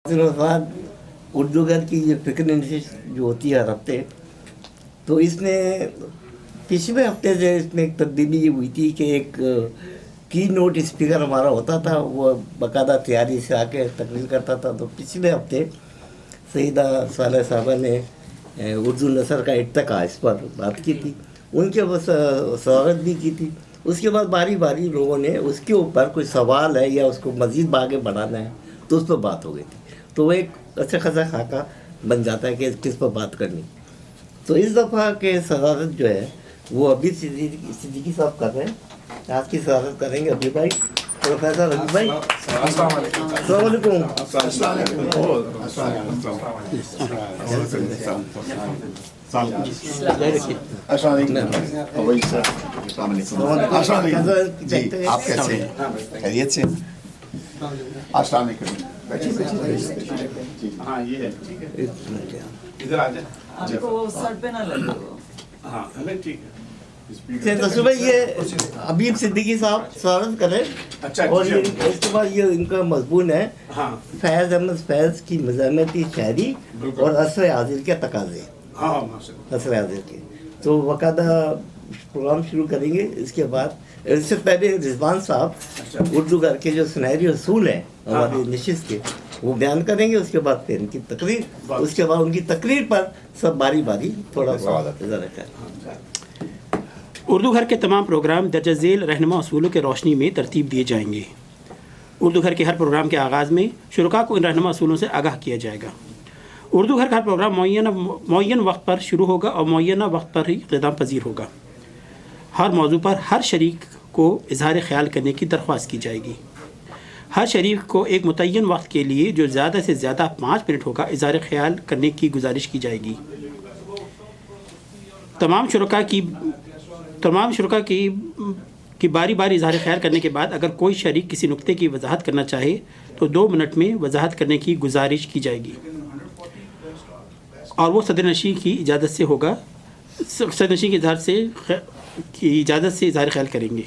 बाद उर्दू घर की ये फिक्र नशिश जो होती है हर हफ्ते, तो इसमें पिछले हफ्ते से इसमें एक तब्दीली ये हुई थी कि एक की नोट स्पीकर हमारा होता था, वो बाकायदा तैयारी से आके तकरीर करता था। तो पिछले हफ्ते सईदा सालेह साहबा ने उर्दू नसर का इत्तका इस पर बात की थी, उनके बस स्वागत भी की थी। उसके बाद बारी बारी लोगों ने उसके ऊपर कोई सवाल है या उसको मज़ीद आगे बढ़ाना है तो उस पर बात हो गई थी। तो वो एक अच्छा खासा खाका बन जाता है कि किस पर बात करनी। तो इस दफ़ा के सदारत जो है वो अभी सिद्दीकी साहब कर रहे हैं, आज की सदारत करेंगे अभी भाई, प्रोफेसर अभी भाई। अस्सलाम वालेकुम। आप कैसे हैं? खैरियत से? अस्सलाम वालेकुम। हाँ ये है, ठीक है, इधर आ जाए, आपको सर पे ना लगे। हाँ हमें ठीक है। तो भाई ये हबीब सिद्दीकी साहब स्वागत करें। अच्छा, और ये इसके बाद ये इनका मजमून है हाँ फैज़ अहमद फैज़ की मज़ामती शायरी और असर हाजिर के तकाज़े। हाँ माशाल्लाह। असर हाजिर के तो बाकायदा प्रोग्राम शुरू करेंगे। इसके बाद इससे पहले रिजवान साहब उर्दू घर के जो सुनहरी असूल हैं हमारी नशिस्त के वो बयान करेंगे। उसके बाद फिर इनकी तकरीर, उसके बाद उनकी तकरीर पर सब बारी बारी थोड़ा सा रखा। उर्दू घर के तमाम प्रोग्राम दर्ज झेल रहनुमा असूलों के रोशनी में तरतीब दिए जाएंगे। उर्दू घर के हर प्रोग्राम के आगाज़ में शुरका को इन रहनुमा असूलों से आगाह किया जाएगा। उर्दू घर का हर प्रोग्राम मुअय्यन वक्त पर शुरू होगा और मुअय्यना वक्त पर ही इख्तिताम पजीर होगा। हर मौजू पर हर शरीक को इजहार ख्याल करने की दरख्वास्त की जाएगी। हर शरीक को एक मुतय्यन वक्त के लिए जो ज़्यादा से ज़्यादा 5 मिनट होगा इजहार ख्याल करने की गुजारिश की जाएगी। तमाम शुरका की बारी बारी इजहार ख्याल करने के बाद अगर कोई शरीक किसी नुक्ते की वजाहत करना चाहे तो 2 मिनट में वजाहत करने की गुजारिश की जाएगी और वो सदरनशीं की इजाज़त से होगा, सदरनशीं की इजाज़त से इजहार ख्याल करेंगे।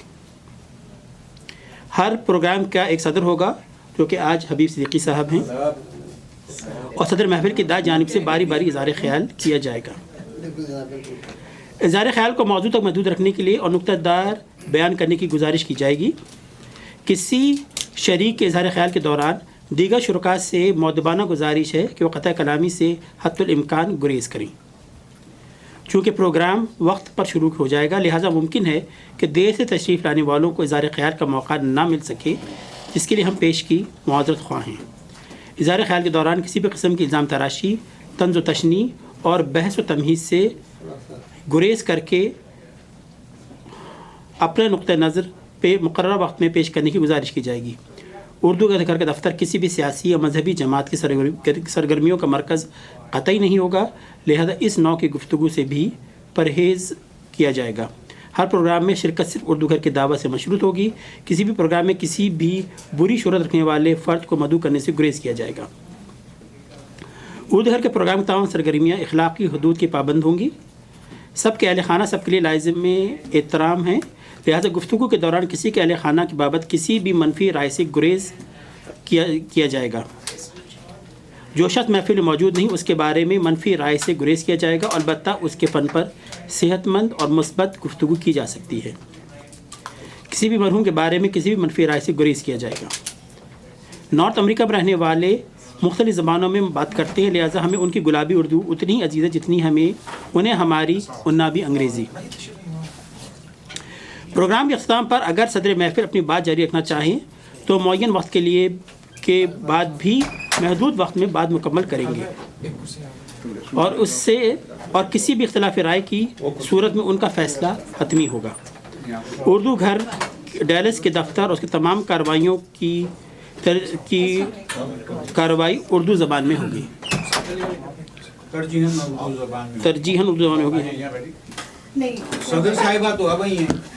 हर प्रोग्राम का एक सदर होगा जो कि आज हबीब सिद्दीकी साहब हैं और सदर महफिल की दाद जानिब से बारी बारी इजहार ख्याल किया जाएगा। इजहार ख्याल को मौजू तक महदूद रखने के लिए और नुक्तादार बयान करने की गुजारिश की जाएगी। किसी शरीक के इजहार ख्याल के दौरान दीगर शुरका से मौदबाना गुजारिश है कि वह क़तई कलामी से हत्तुल इम्कान गुरेज करें। चूँकि प्रोग्राम वक्त पर शुरू हो जाएगा, लिहाजा मुमकिन है कि देर से तशरीफ़ लाने वालों को इजहार ख्याल का मौका ना मिल सके, जिसके लिए हम पेश की मुआज़रत ख्वाह हैं। इजहार ख्याल के दौरान किसी भी किस्म की इल्ज़ाम तराशी, तंज़ व तशनी और बहस व तमहीज़ से गुरेज करके अपने नुक्ते नज़र पे मुकर्रर वक्त में पेश करने की गुजारिश की जाएगी। उर्दू घर का दफ्तर किसी भी सियासी या मजहबी जमात की सरगर्मियों का मरकज़ कतई नहीं होगा, लिहाजा इस नौ की गुफ्तगू से भी परहेज़ किया जाएगा। हर प्रोग्राम में शिरकत सिर्फ उर्दू घर के दावा से मशरूत होगी। किसी भी प्रोग्राम में किसी भी बुरी शोहरत रखने वाले फ़र्द को मदऊ करने से गुरेज किया जाएगा। उर्दू घर के प्रोग्राम की तमाम सरगर्मियाँ अखलाक़ी हदूद की पाबंद होंगी। सबके अहल खाना सबके लिए लाज़िम एहतराम है, लिहाजा गुफ्तगू के दौरान किसी के अहल खाना की बाबत किसी भी मनफी राय से गुरेज किया जाएगा। जो शख्स महफिल में मौजूद नहीं उसके बारे में मनफी राय से गुरेज किया जाएगा और अलबत्ता उसके फ़न पर सेहतमंद और मुस्बत गुफ्तगू की जा सकती है। किसी भी मरहूम के बारे में किसी भी मनफी राय से गुरेज किया जाएगा। नॉर्थ अमेरिका में रहने वाले मुख्तलिफ़ ज़बानों में बात करते हैं, लिहाजा हमें उनकी गुलाबी उर्दू उतनी ही अजीज़ है जितनी उन्हें हमारी उन्नाबी अंग्रेज़ी। प्रोग्राम के अख्ताम पर अगर सदर महफिल अपनी बात जारी रखना चाहें तो मुअय्यन वक्त के बाद भी महदूद वक्त में बात मुकम्मल करेंगे और किसी भी इख्तिलाफ राय की सूरत में उनका फ़ैसला हतमी होगा। उर्दू घर डैलस के दफ्तर और उसकी तमाम कार्रवाइयों की कार्रवाई उर्दू ज़बान में होगी, तरजीहन उर्दू ज़बान में होगी। नहीं सदर साहिबा तो अब ही हैं।